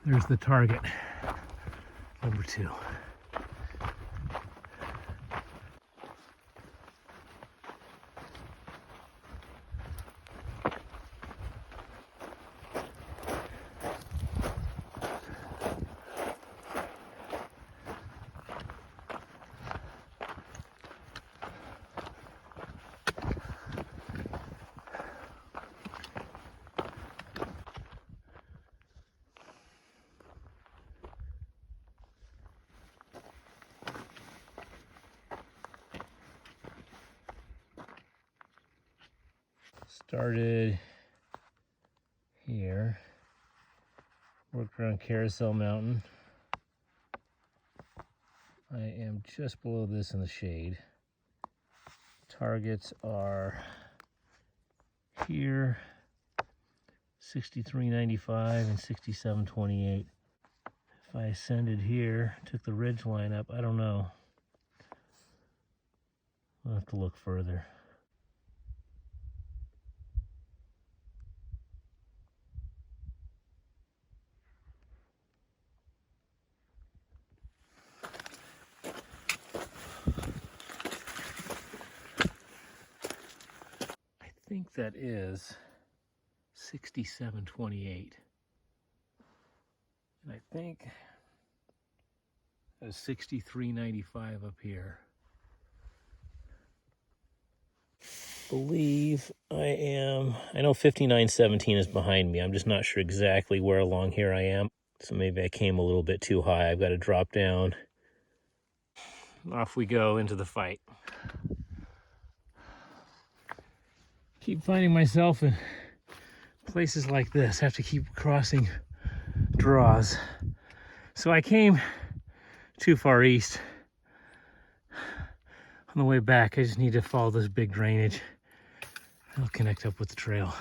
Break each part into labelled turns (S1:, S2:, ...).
S1: There's the target, number 2. Started here, worked around Carousel Mountain. I am just below this in the shade. Targets are here, 63.95 and 67.28. If I ascended here, took the ridge line up, I don't know. I'll have to look further. I think that is 67.28. And I think that is 63.95 up here. Believe I know 59.17 is behind me. I'm just not sure exactly where along here I am. So maybe I came a little bit too high. I've got to drop down. Off we go into the fight. Keep finding myself in places like this. Have to keep crossing draws. So I came too far east. On the way back, I just need to follow this big drainage. I'll connect up with the trail.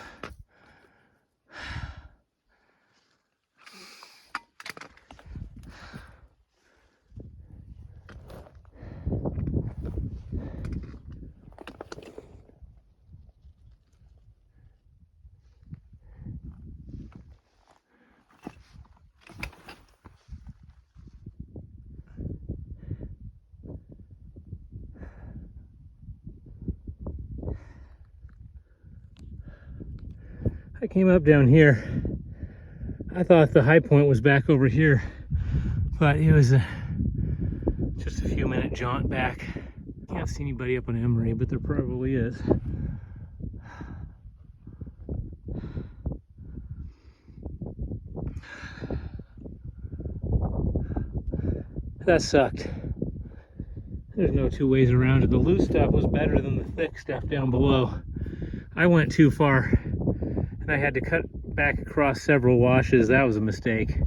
S1: I came up down here. I thought the high point was back over here, but it was just a few minute jaunt back. Can't see anybody up on Emery, but there probably is. That sucked. There's no two ways around it. The loose stuff was better than the thick stuff down below. I went too far and I had to cut back across several washes. That was a mistake.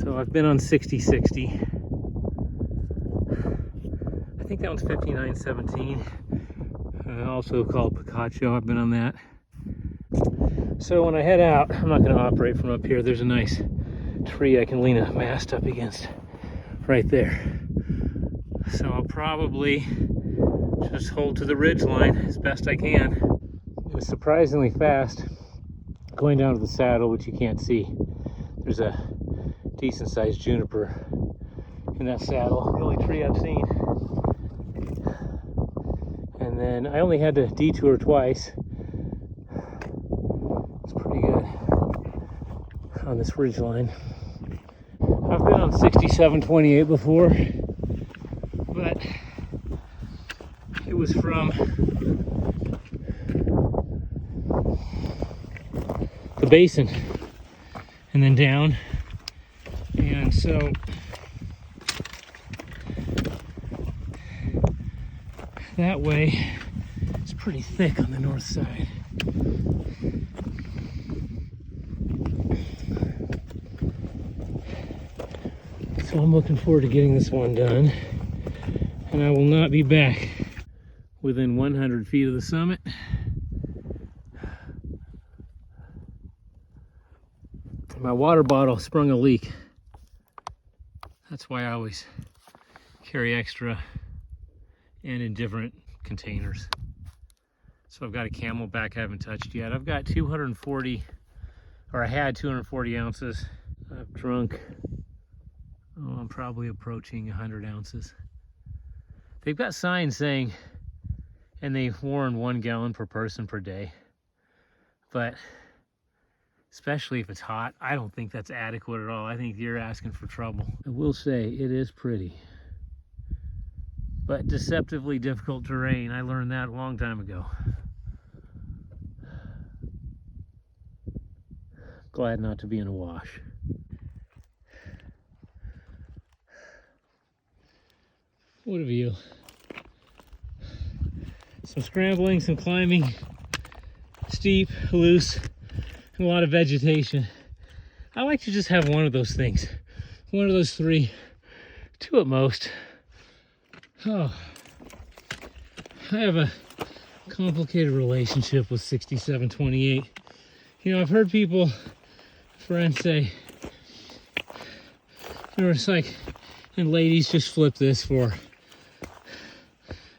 S1: So I've been on 60-60. I think that one's 59.17. Also called Picacho. I've been on that. So when I head out, I'm not going to operate from up here. There's a nice tree I can lean a mast up against right there. So I'll probably just hold to the ridge line as best I can. It was surprisingly fast going down to the saddle, which you can't see. There's a decent sized juniper in that saddle, the only tree I've seen. And then I only had to detour twice. It's pretty good on this ridge line. I've been on 67.28 before, but it was from the basin and then down, and so that way it's pretty thick on the north side. So I'm looking forward to getting this one done, and I will not be back within 100 feet of the summit. My water bottle sprung a leak. That's why I always carry extra and in different containers. So I've got a Camelback I haven't touched yet. I've got 240 or I had 240 ounces. I've drunk, oh, I'm probably approaching 100 ounces. They've got signs saying, and they warn 1 gallon per person per day, but especially if it's hot, I don't think that's adequate at all. I think you're asking for trouble. I will say it is pretty, but deceptively difficult terrain. I learned that a long time ago. Glad not to be in a wash. What a view. Some scrambling, some climbing, steep, loose, and a lot of vegetation. I like to just have one of those things. One of those 3, 2 at most. Oh, I have a complicated relationship with 6728. You know, I've heard people, friends say, you know, it's like, and ladies, just flip this for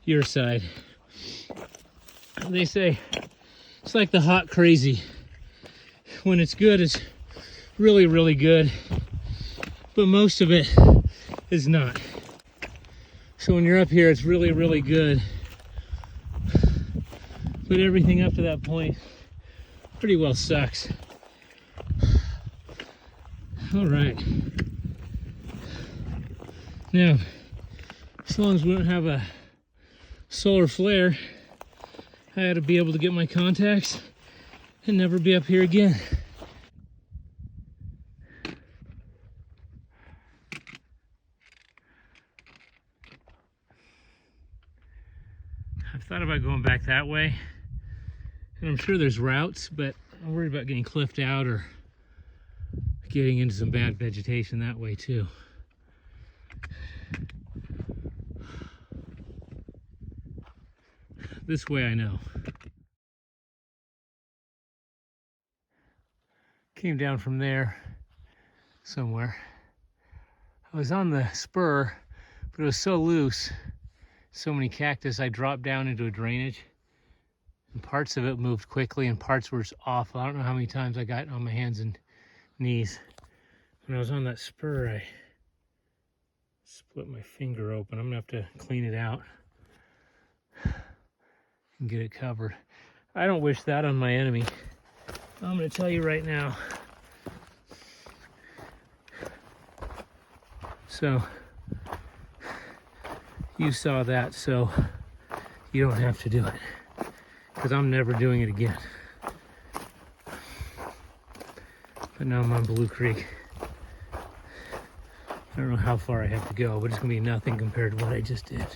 S1: your side. They say it's like the hot crazy. When it's good, it's really, really good, but most of it is not. So when you're up here, it's really, really good, but everything up to that point pretty well sucks. All right. Now, as long as we don't have a solar flare, I had to be able to get my contacts and never be up here again. I've thought about going back that way, and I'm sure there's routes, but I'm worried about getting cliffed out or getting into some bad vegetation that way too. This way I know. Came down from there somewhere. I was on the spur, but it was so loose, so many cactus, I dropped down into a drainage, and parts of it moved quickly and parts were awful. I don't know how many times I got on my hands and knees. When I was on that spur, I split my finger open. I'm gonna have to clean it out and get it covered. I don't wish that on my enemy. I'm gonna tell you right now. So, you saw that, so you don't have to do it, because I'm never doing it again. But now I'm on Blue Creek. I don't know how far I have to go, but it's gonna be nothing compared to what I just did.